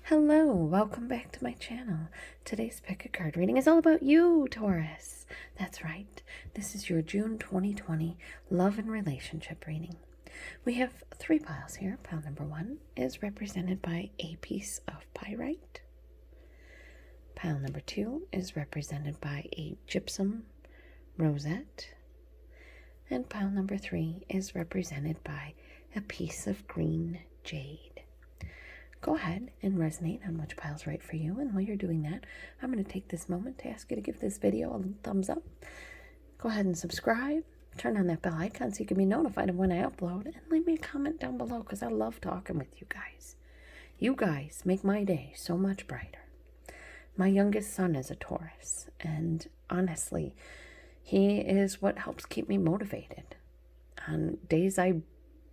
Hello, welcome back to my channel. Today's pick a card reading is all about you, Taurus. That's right. This is your June 2020 love and relationship reading. We have 3 piles here. Pile number 1 is represented by a piece of pyrite. Pile number 2 is represented by a gypsum rosette. And pile number 3 is represented by a piece of green jade. Go ahead and resonate on which pile's right for you. And while you're doing that, I'm going to take this moment to ask you to give this video a thumbs up. Go ahead and subscribe. Turn on that bell icon so you can be notified of when I upload. And leave me a comment down below because I love talking with you guys. You guys make my day so much brighter. My youngest son is a Taurus. And honestly, he is what helps keep me motivated. On days I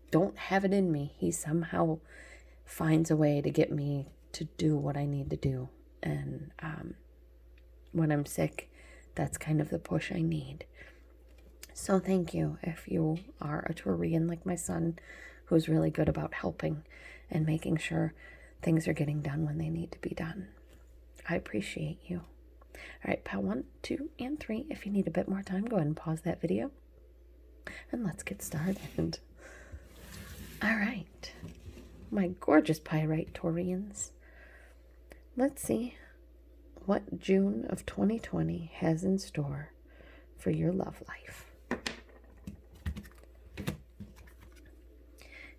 don't have it in me, he somehow finds a way to get me to do what I need to do. And when I'm sick, that's kind of the push I need. So thank you if you are a Taurian like my son, who's really good about helping and making sure things are getting done when they need to be done. I appreciate you. All right, pile 1, 2, and 3. If you need a bit more time, go ahead and pause that video. And let's get started. All right. My gorgeous pyrite Taurians. Let's see what June of 2020 has in store for your love life.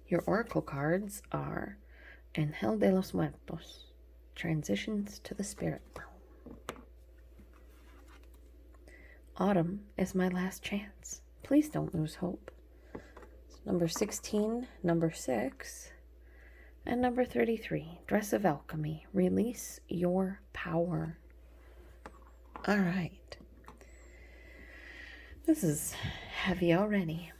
Your oracle cards are Angel de los Muertos, Transitions to the Spirit Realm. Autumn is my last chance. Please don't lose hope. It's number 16, number 6, and number 33, Dress of Alchemy, Release Your Power. All right. This is heavy already.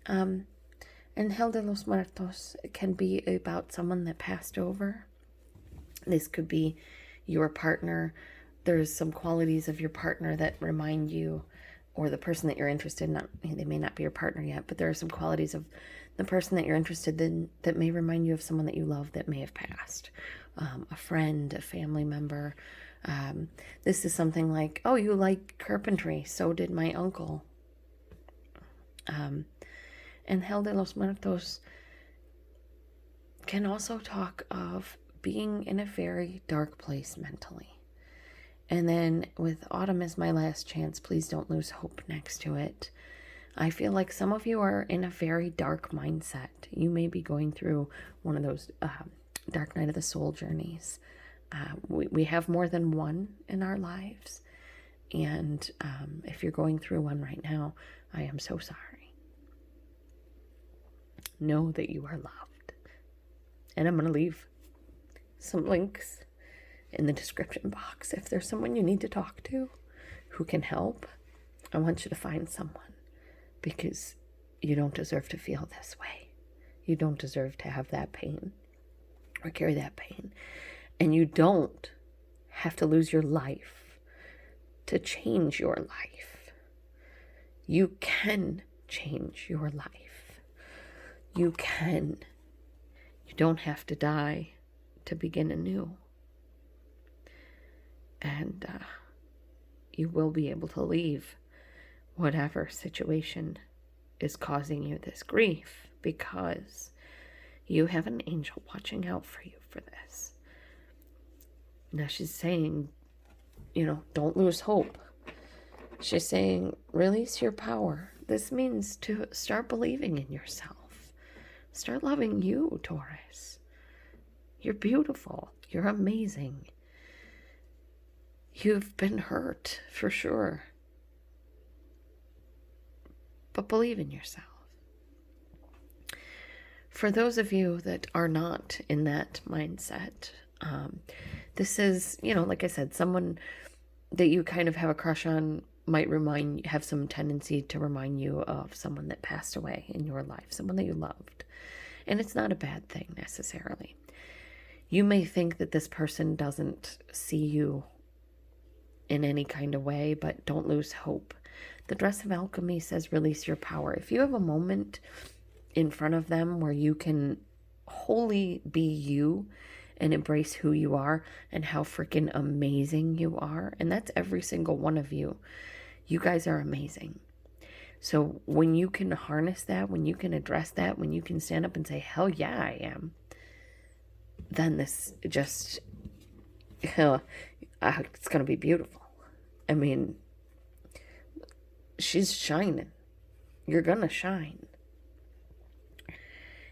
Angel de los Muertos can be about someone that passed over. This could be your partner. There's some qualities of your partner that remind you, or the person that you're interested in, they may not be your partner yet, but there are some qualities of the person that you're interested in that may remind you of someone that you love that may have passed. A friend, a family member. This is something like, oh, you like carpentry, so did my uncle. Angel de los Muertos can also talk of being in a very dark place mentally. And then with Autumn is my last chance, please don't lose hope next to it. I feel like some of you are in a very dark mindset. You may be going through one of those dark night of the soul journeys. We have more than one in our lives. And if you're going through one right now, I am so sorry. Know that you are loved. And I'm going to leave some links in the description box. If there's someone you need to talk to who can help, I want you to find someone, because you don't deserve to feel this way. You don't deserve to have that pain or carry that pain. And you don't have to lose your life to change your life. You can change your life. You can. You don't have to die to begin anew. And you will be able to leave whatever situation is causing you this grief, because you have an angel watching out for you for this. Now she's saying, don't lose hope. She's saying, release your power. This means to start believing in yourself. Start loving you, Taurus. You're beautiful. You're amazing. You've been hurt, for sure. But believe in yourself. For those of you that are not in that mindset, this is, like I said, someone that you kind of have a crush on might have some tendency to remind you of someone that passed away in your life, someone that you loved. And it's not a bad thing necessarily. You may think that this person doesn't see you in any kind of way, but don't lose hope. The Dress of Alchemy says release your power. If you have a moment in front of them where you can wholly be you and embrace who you are and how freaking amazing you are. And that's every single one of you. You guys are amazing. So when you can harness that, when you can address that, when you can stand up and say, hell yeah, I am, then this just, it's going to be beautiful. I mean, she's shining. You're going to shine.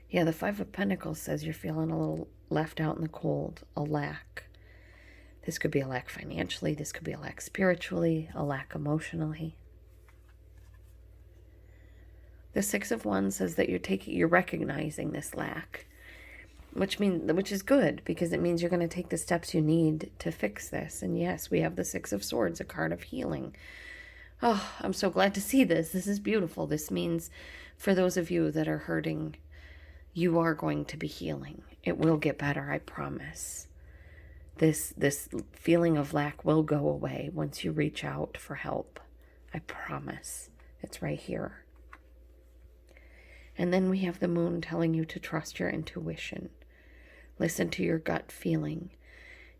Yeah, the Five of Pentacles says you're feeling a little left out in the cold, a lack. This could be a lack financially. This could be a lack spiritually, a lack emotionally. The Six of Wands says that you're recognizing this lack, which is good, because it means you're going to take the steps you need to fix this. And yes, we have the Six of Swords, a card of healing. Oh, I'm so glad to see this. This is beautiful. This means for those of you that are hurting, you are going to be healing. It will get better, I promise. This feeling of lack will go away once you reach out for help. I promise. It's right here. And then we have the Moon telling you to trust your intuition. Listen to your gut feeling.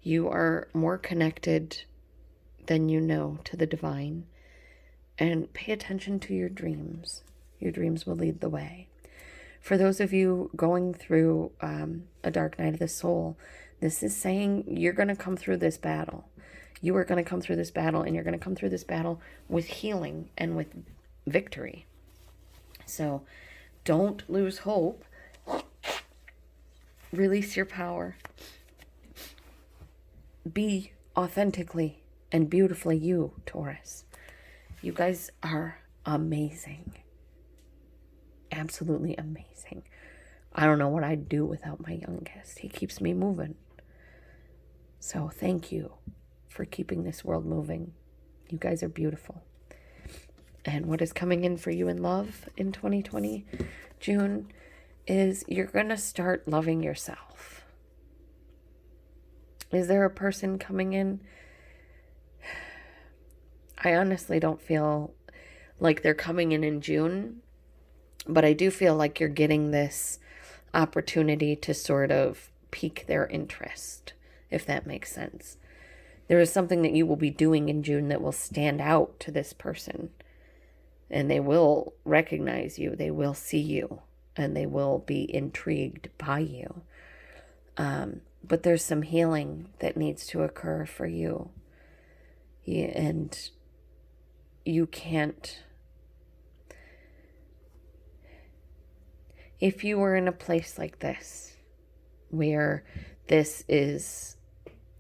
You are more connected than you know to the divine. And pay attention to your dreams. Your dreams will lead the way. For those of you going through a dark night of the soul, this is saying you're going to come through this battle. You are going to come through this battle, and you're going to come through this battle with healing and with victory. So don't lose hope. Release your power. Be authentically and beautifully you, Taurus. You guys are amazing. Absolutely amazing. I don't know what I'd do without my youngest. He keeps me moving. So thank you for keeping this world moving. You guys are beautiful. And what is coming in for you in love in 2020, June, is you're going to start loving yourself. Is there a person coming in? I honestly don't feel like they're coming in June, but I do feel like you're getting this opportunity to sort of pique their interest, if that makes sense. There is something that you will be doing in June that will stand out to this person, and they will recognize you, they will see you, and they will be intrigued by you. But there's some healing that needs to occur for you. And you can't... If you were in a place like this, where this is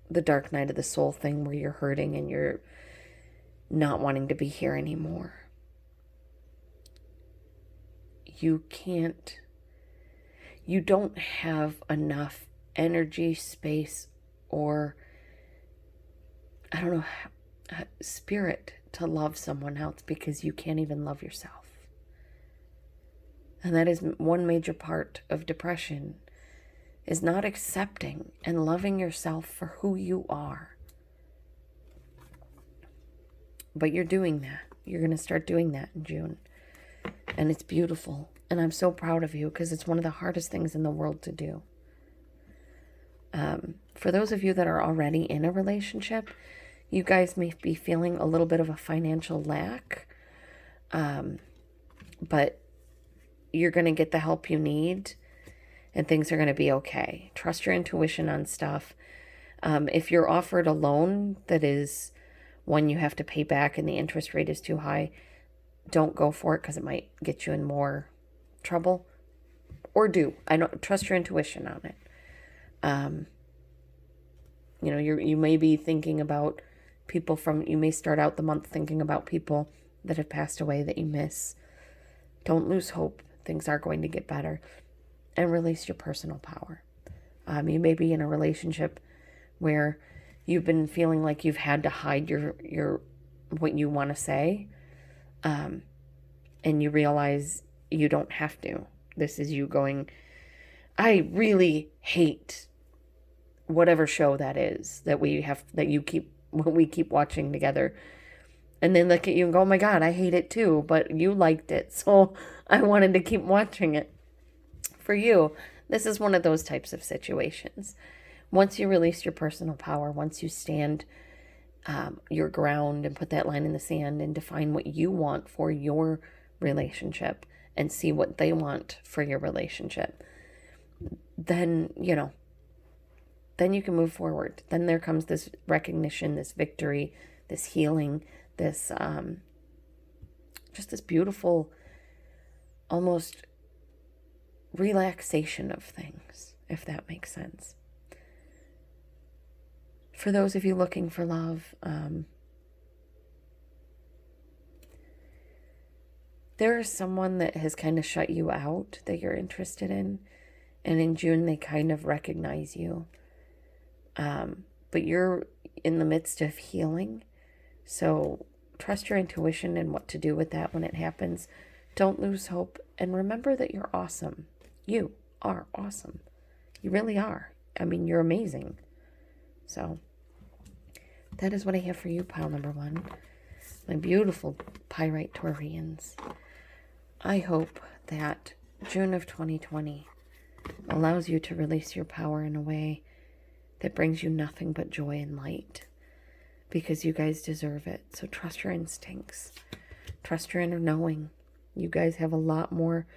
the dark night of the soul thing, where you're hurting and you're not wanting to be here anymore, you don't have enough energy, space, or, I don't know, spirit to love someone else, because you can't even love yourself. And that is one major part of depression, is not accepting and loving yourself for who you are. But you're doing that. You're going to start doing that in June. And it's beautiful. And I'm so proud of you, because it's one of the hardest things in the world to do. For those of you that are already in a relationship, you guys may be feeling a little bit of a financial lack. But you're going to get the help you need, and things are going to be okay. Trust your intuition on stuff. If you're offered a loan that is one you have to pay back and the interest rate is too high, don't go for it, because it might get you in more trouble. Or do. I don't trust your intuition on it. You may be thinking about people you may start out the month thinking about people that have passed away that you miss. Don't lose hope. Things are going to get better. And release your personal power. You may be in a relationship where you've been feeling like you've had to hide your what you want to say. And you realize you don't have to. This is you going, I really hate whatever show that is that we keep watching together. And then look at you and go, oh my God, I hate it too, but you liked it, so I wanted to keep watching it. For you, this is one of those types of situations once you release your personal power, once you stand your ground and put that line in the sand and define what you want for your relationship and see what they want for your relationship, then, then you can move forward. Then there comes this recognition, this victory, this healing, this, just this beautiful, almost relaxation of things, if that makes sense. For those of you looking for love, there is someone that has kind of shut you out that you're interested in, and in June they kind of recognize you. But you're in the midst of healing, so trust your intuition and what to do with that when it happens. Don't lose hope, and remember that you're awesome. You are awesome. You really are. I mean, you're amazing. So that is what I have for you, pile number 1. My beautiful Pyrite Taurians. I hope that June of 2020 allows you to release your power in a way that brings you nothing but joy and light, because you guys deserve it. So trust your instincts. Trust your inner knowing. You guys have a lot more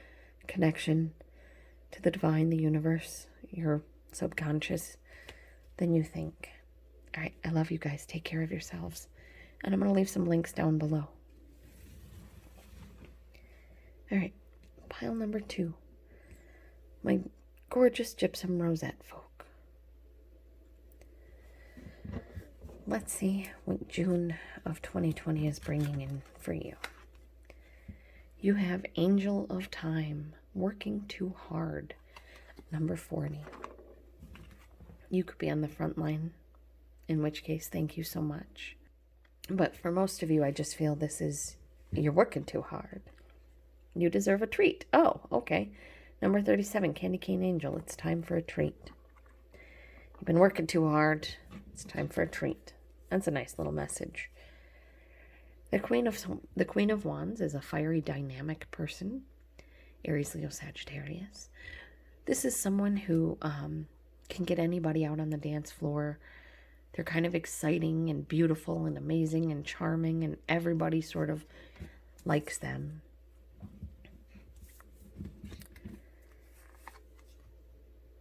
connection to the divine, the universe, your subconscious than you think. All right, I love you guys. Take care of yourselves. And I'm going to leave some links down below. All right, pile number 2. My gorgeous gypsum rosette folk. Let's see what June of 2020 is bringing in for you. You have Angel of Time, working too hard, number 40. You could be on the front line, in which case, thank you so much. But for most of you, I just feel this is, you're working too hard. You deserve a treat. Oh, okay. Number 37, Candy Cane Angel. It's time for a treat. You've been working too hard. It's time for a treat. That's a nice little message. The Queen of Wands is a fiery, dynamic person. Aries, Leo, Sagittarius. This is someone who can get anybody out on the dance floor. They're kind of exciting and beautiful and amazing and charming, and everybody sort of likes them.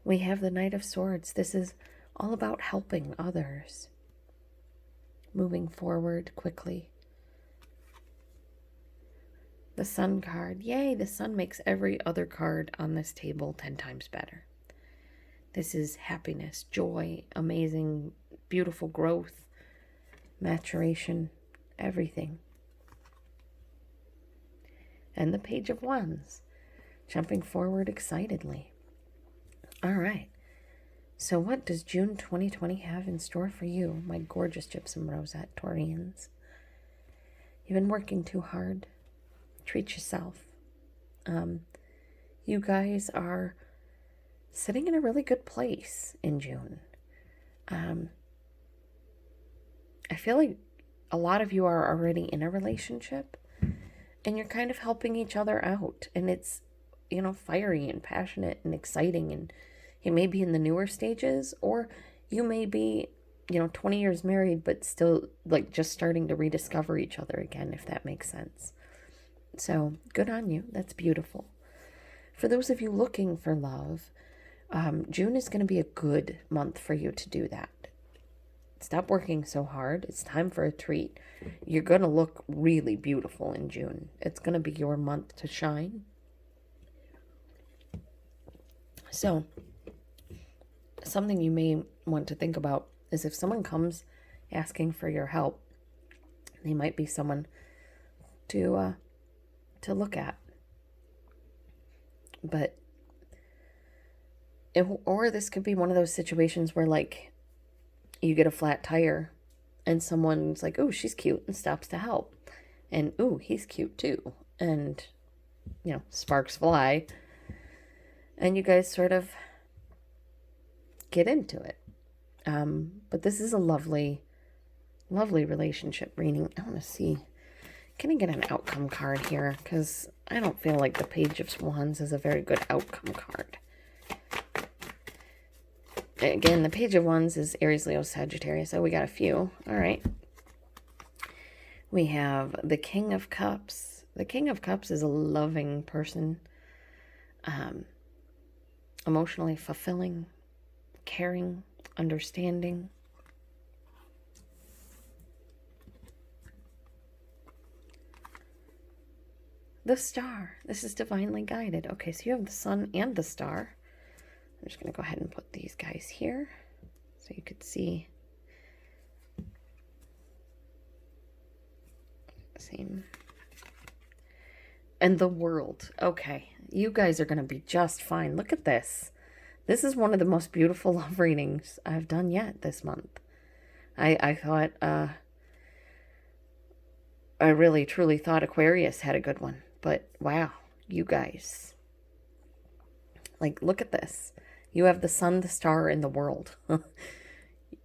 We have the Knight of Swords. This is all about helping others, moving forward quickly. The Sun card. Yay, the Sun makes every other card on this table 10 times better. This is happiness, joy, amazing, beautiful growth, maturation, everything. And the Page of Wands, jumping forward excitedly. All right. So what does June 2020 have in store for you, my gorgeous gypsum rosette Taurians? You've been working too hard. Treat yourself. You guys are sitting in a really good place in June. I feel like a lot of you are already in a relationship, and you're kind of helping each other out, and it's, fiery and passionate and exciting, and you may be in the newer stages, or you may be, 20 years married, but still just starting to rediscover each other again, if that makes sense. So good on you. That's beautiful. For those of you looking for love, June is going to be a good month for you to do that. Stop working so hard. It's time for a treat. You're going to look really beautiful in June. It's going to be your month to shine. So, something you may want to think about is if someone comes asking for your help, they might be someone to look at. But or this could be one of those situations where you get a flat tire and someone's like, "Oh, she's cute," and stops to help. And, "Oh, he's cute too." And, sparks fly. And you guys sort of get into it. But this is a lovely, lovely relationship reading. I want to see. Can I get an outcome card here? Because I don't feel like the Page of Wands is a very good outcome card. Again, the Page of Wands is Aries, Leo, Sagittarius. So we got a few. All right. We have the King of Cups. The King of Cups is a loving person. Emotionally fulfilling, caring, understanding. The Star. This is divinely guided. Okay, so you have the Sun and the Star. I'm just going to go ahead and put these guys here so you could see. Same. And the World. Okay, you guys are going to be just fine. Look at this. This is one of the most beautiful love readings I've done yet this month. I thought, I really truly thought Aquarius had a good one. But wow, you guys. Like, look at this. You have the Sun, the Star, and the World.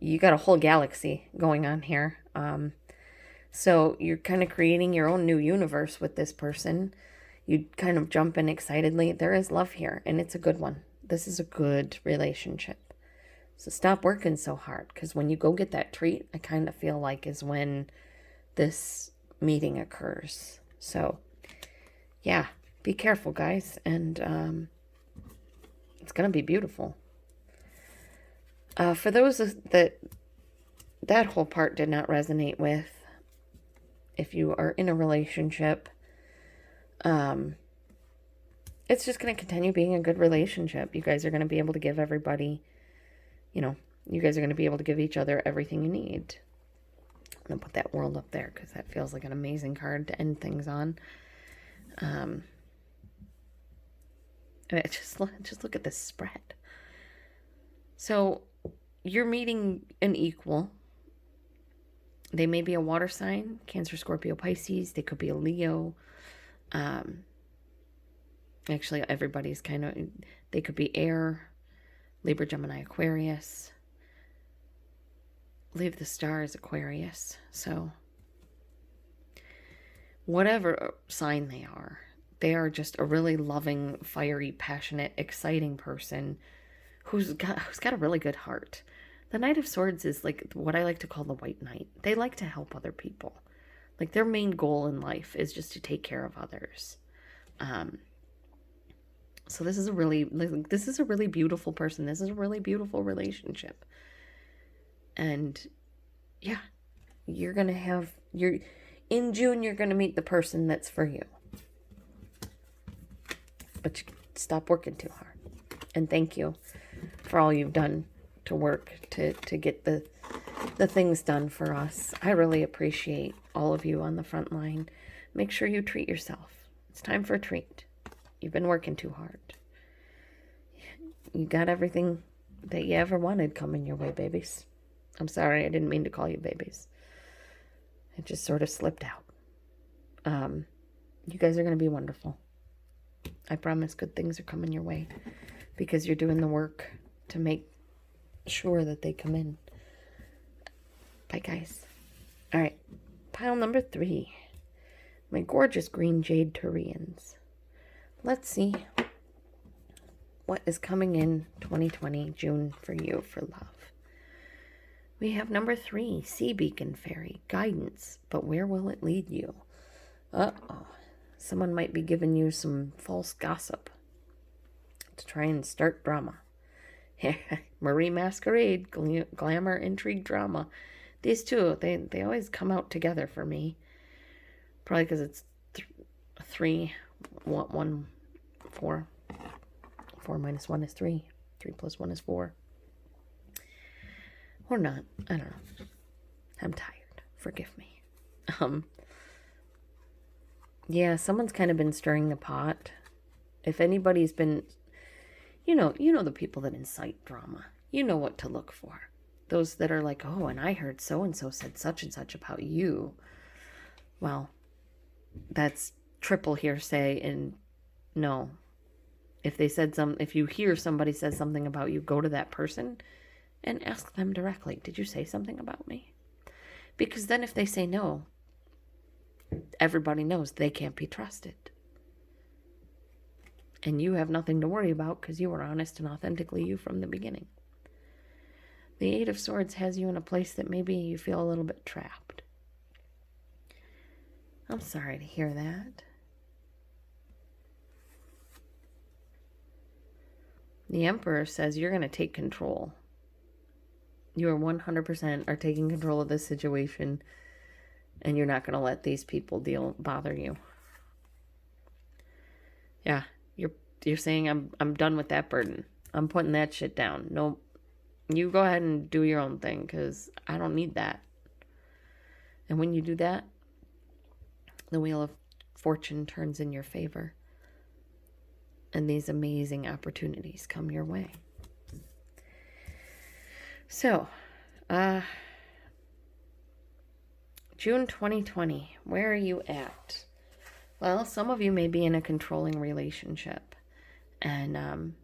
You got a whole galaxy going on here. So you're kind of creating your own new universe with this person. You kind of jump in excitedly. There is love here, and it's a good one. This is a good relationship. So stop working so hard, because when you go get that treat, I kind of feel like is when this meeting occurs. So, yeah, be careful, guys, and it's going to be beautiful. For those that whole part did not resonate with, if you are in a relationship, it's just going to continue being a good relationship. You guys are going to be able to give everybody, you guys are going to be able to give each other everything you need. I'm going to put that World up there because that feels like an amazing card to end things on. Just look at this spread. So you're meeting an equal. They may be a water sign, Cancer, Scorpio, Pisces. They could be a Leo. Actually, everybody's kind of, they could be air, Libra, Gemini, Aquarius. Leave the Star as Aquarius. So whatever sign they are just a really loving, fiery, passionate, exciting person who's got a really good heart. The Knight of Swords is like what I like to call the White Knight. They like to help other people. Like their main goal in life is just to take care of others. So this is a really beautiful person. This is a really beautiful relationship. And yeah, in June, you're going to meet the person that's for you. But you stop working too hard. And thank you for all you've done to work to get the things done for us. I really appreciate all of you on the front line. Make sure you treat yourself. It's time for a treat. You've been working too hard. You got everything that you ever wanted coming your way, babies. I'm sorry, I didn't mean to call you babies. It just sort of slipped out. You guys are going to be wonderful. I promise good things are coming your way because you're doing the work to make sure that they come in. Bye, guys. All right, pile number 3. My gorgeous green jade Turians. Let's see what is coming in 2020 June for you for love. We have number 3, Sea Beacon Fairy, guidance, but where will it lead you? Uh-oh. Someone might be giving you some false gossip to try and start drama. Marie Masquerade, glamour, intrigue, drama. These two, they always come out together for me. Probably because it's 3, 1, 4. 4 minus 1 is 3. 3 plus 1 is 4. Or not. I don't know. I'm tired. Forgive me. Yeah, someone's kind of been stirring the pot. If anybody's been, you know the people that incite drama. You know what to look for. Those that are like, oh, and I heard so-and-so said such and such about you. Well, that's triple hearsay, and no. If you hear somebody says something about you, go to that person and ask them directly, did you say something about me? Because then if they say no, everybody knows they can't be trusted. And you have nothing to worry about because you were honest and authentically you from the beginning. The Eight of Swords has you in a place that maybe you feel a little bit trapped. I'm sorry to hear that. The Emperor says you're going to take control. You are 100% are taking control of this situation, and you're not going to let these people bother you. Yeah, you're saying I'm done with that burden. I'm putting that shit down. No, you go ahead and do your own thing, because I don't need that. And when you do that, the Wheel of Fortune turns in your favor, and these amazing opportunities come your way. So, June 2020, where are you at? Well, some of you may be in a controlling relationship, and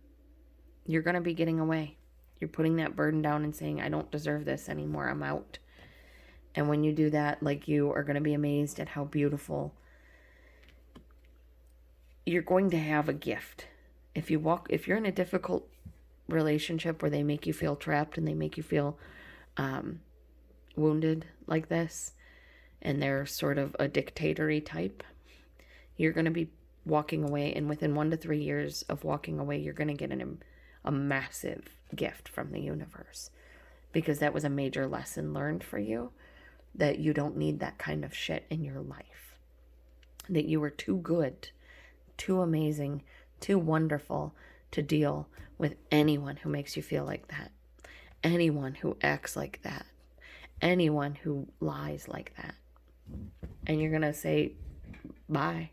you're going to be getting away. You're putting that burden down and saying, I don't deserve this anymore. I'm out. And when you do that, like, you are going to be amazed at how beautiful. You're going to have a gift. If you're in a difficult relationship where they make you feel trapped and they make you feel wounded like this, and they're sort of a dictatory type, you're going to be walking away, and within 1 to 3 years of walking away, you're going to get a massive gift from the universe, because that was a major lesson learned for you, that you don't need that kind of shit in your life, that you were too good, too amazing, too wonderful to deal with anyone who makes you feel like that, anyone who acts like that, anyone who lies like that. And you're going to say bye.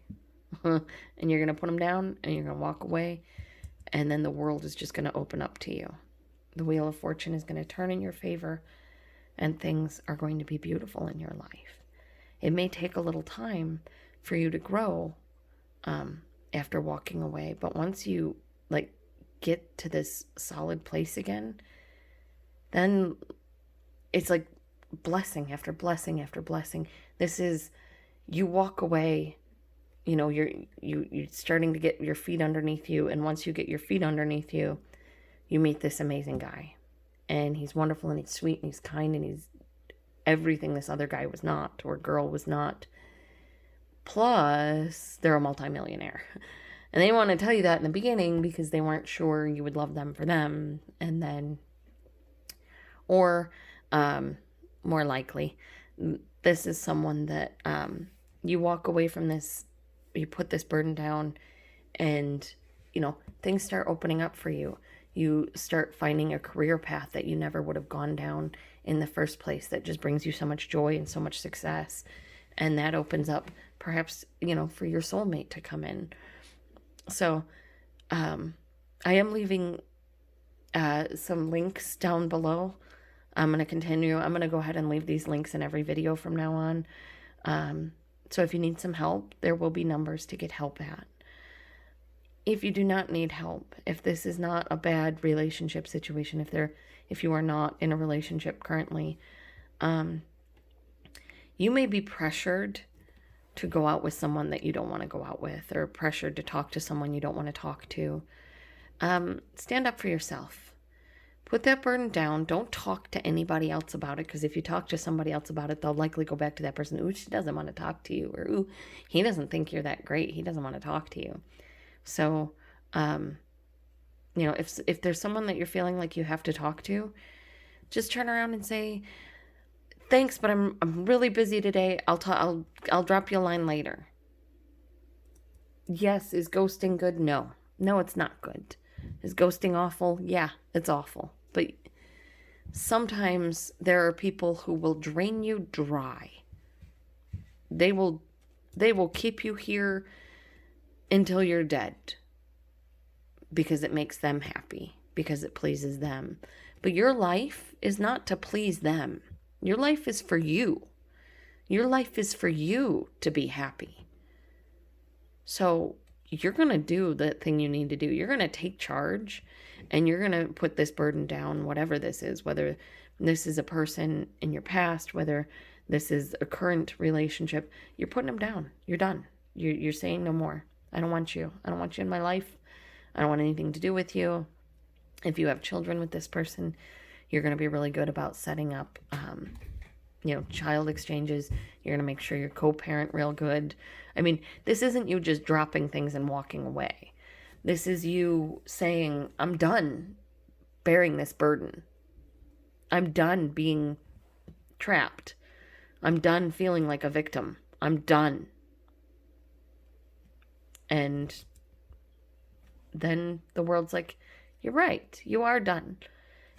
And you're going to put them down, and you're going to walk away, and then the world is just going to open up to you. The Wheel of Fortune is going to turn in your favor, and things are going to be beautiful in your life. It may take a little time for you to grow after walking away, but once you get to this solid place again, then it's like blessing after blessing after blessing. This is, you walk away, you're starting to get your feet underneath you, and once you get your feet underneath you, you meet this amazing guy, and he's wonderful, and he's sweet, and he's kind, and he's everything this other guy was not, or girl was not. Plus, they're a multimillionaire. And they want to tell you that in the beginning because they weren't sure you would love them for them. And then, or more likely, this is someone that you walk away from this, you put this burden down, and, things start opening up for you. You start finding a career path that you never would have gone down in the first place, that just brings you so much joy and so much success. And that opens up perhaps, for your soulmate to come in. So, I am leaving some links down below. I'm going to continue. I'm going to go ahead and leave these links in every video from now on. So if you need some help, there will be numbers to get help at. If you do not need help, if this is not a bad relationship situation, if you are not in a relationship currently, you may be pressured to go out with someone that you don't want to go out with, or pressured to talk to someone you don't want to talk to. Stand up for yourself. Put that burden down. Don't talk to anybody else about it, because if you talk to somebody else about it, they'll likely go back to that person. Ooh, she doesn't want to talk to you. Or, ooh, he doesn't think you're that great. He doesn't want to talk to you. So, if there's someone that you're feeling like you have to talk to, just turn around and say, thanks, but I'm really busy today. I'll drop you a line later. Yes, is ghosting good? No, it's not good. Is ghosting awful? Yeah, it's awful. But sometimes there are people who will drain you dry. They will keep you here until you're dead, because it makes them happy, because it pleases them. But your life is not to please them. Your life is for you. Your life is for you to be happy. So you're going to do the thing you need to do. You're going to take charge, and you're going to put this burden down, whatever this is, whether this is a person in your past, whether this is a current relationship. You're putting them down. You're done. You're saying no more. I don't want you. I don't want you in my life. I don't want anything to do with you. If you have children with this person, You're going to be really good about setting up, child exchanges. You're going to make sure you're co-parent real good. I mean, this isn't you just dropping things and walking away. This is you saying, I'm done bearing this burden. I'm done being trapped. I'm done feeling like a victim. I'm done. And then the world's like, you're right. You are done.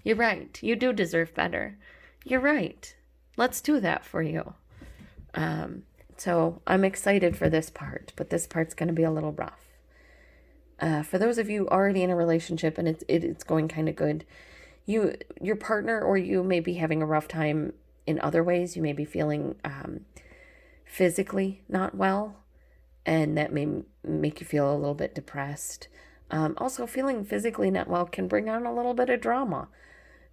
You're right. You do deserve better. You're right. Let's do that for you. So I'm excited for this part, but this part's going to be a little rough. For those of you already in a relationship and it's going kind of good, your partner or you may be having a rough time in other ways. You may be feeling physically not well, and that may make you feel a little bit depressed. Also, feeling physically not well can bring on a little bit of drama,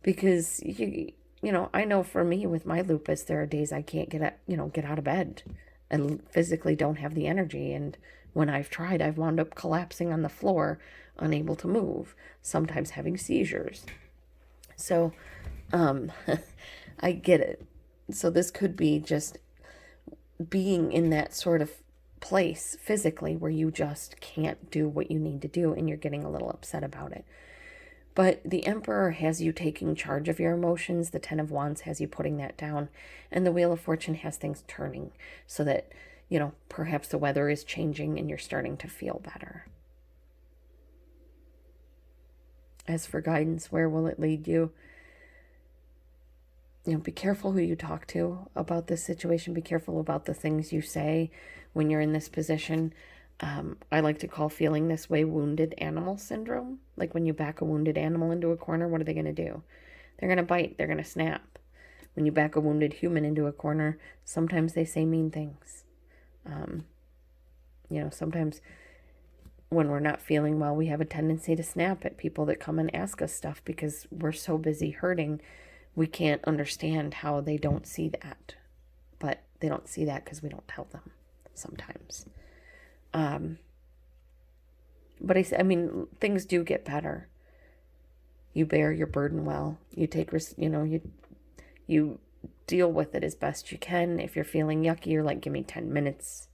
because I know for me with my lupus, there are days I can't get out of bed and physically don't have the energy. And when I've tried, I've wound up collapsing on the floor, unable to move, sometimes having seizures. So, I get it. So this could be just being in that sort of place physically where you just can't do what you need to do and you're getting a little upset about it. But the Emperor has you taking charge of your emotions. The Ten of Wands has you putting that down. And the Wheel of Fortune has things turning so that, perhaps the weather is changing and you're starting to feel better. As for guidance, where will it lead you? Be careful who you talk to about this situation. Be careful about the things you say when you're in this position. I like to call feeling this way wounded animal syndrome. Like when you back a wounded animal into a corner, what are they going to do? They're going to bite. They're going to snap. When you back a wounded human into a corner, sometimes they say mean things. Sometimes when we're not feeling well, we have a tendency to snap at people that come and ask us stuff because we're so busy hurting. We can't understand how they don't see that. But they don't see that because we don't tell them sometimes. But things do get better. You bear your burden well. You take, you deal with it as best you can. If you're feeling yucky, you're like, give me 10 minutes.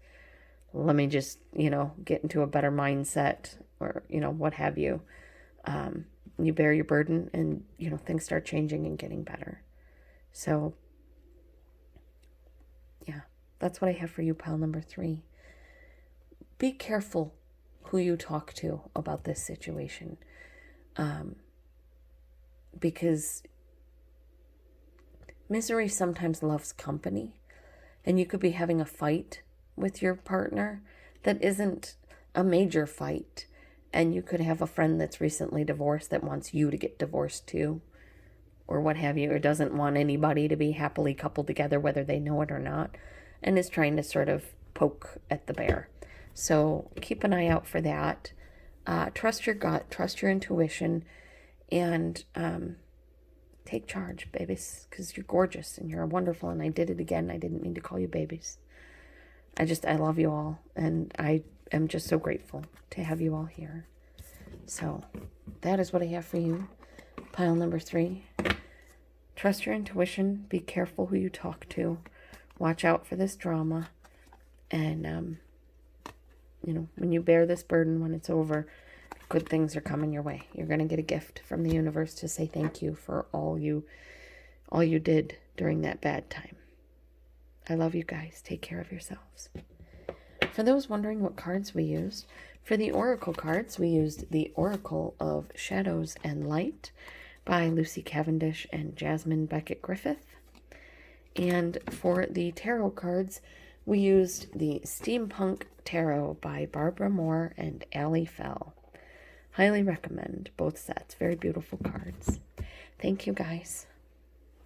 Let me just, get into a better mindset or, what have you. You bear your burden and, things start changing and getting better. So, yeah, that's what I have for you, pile number 3. Be careful who you talk to about this situation. Because misery sometimes loves company. And you could be having a fight with your partner that isn't a major fight. And you could have a friend that's recently divorced that wants you to get divorced too, or what have you, or doesn't want anybody to be happily coupled together, whether they know it or not, and is trying to sort of poke at the bear. So keep an eye out for that. Trust your gut, trust your intuition, and take charge, babies, because you're gorgeous and you're wonderful. And I did it again. I didn't mean to call you babies. I love you all, and I am just so grateful to have you all here. So that is what I have for you. Pile number 3. Trust your intuition. Be careful who you talk to. Watch out for this drama. And, when you bear this burden, when it's over, good things are coming your way. You're going to get a gift from the universe to say thank you for all you did during that bad time. I love you guys. Take care of yourselves. For those wondering what cards we used, for the Oracle cards, we used the Oracle of Shadows and Light by Lucy Cavendish and Jasmine Becket-Griffith. And for the Tarot cards, we used the Steampunk Tarot by Barbara Moore and Allie Fell. Highly recommend both sets. Very beautiful cards. Thank you, guys.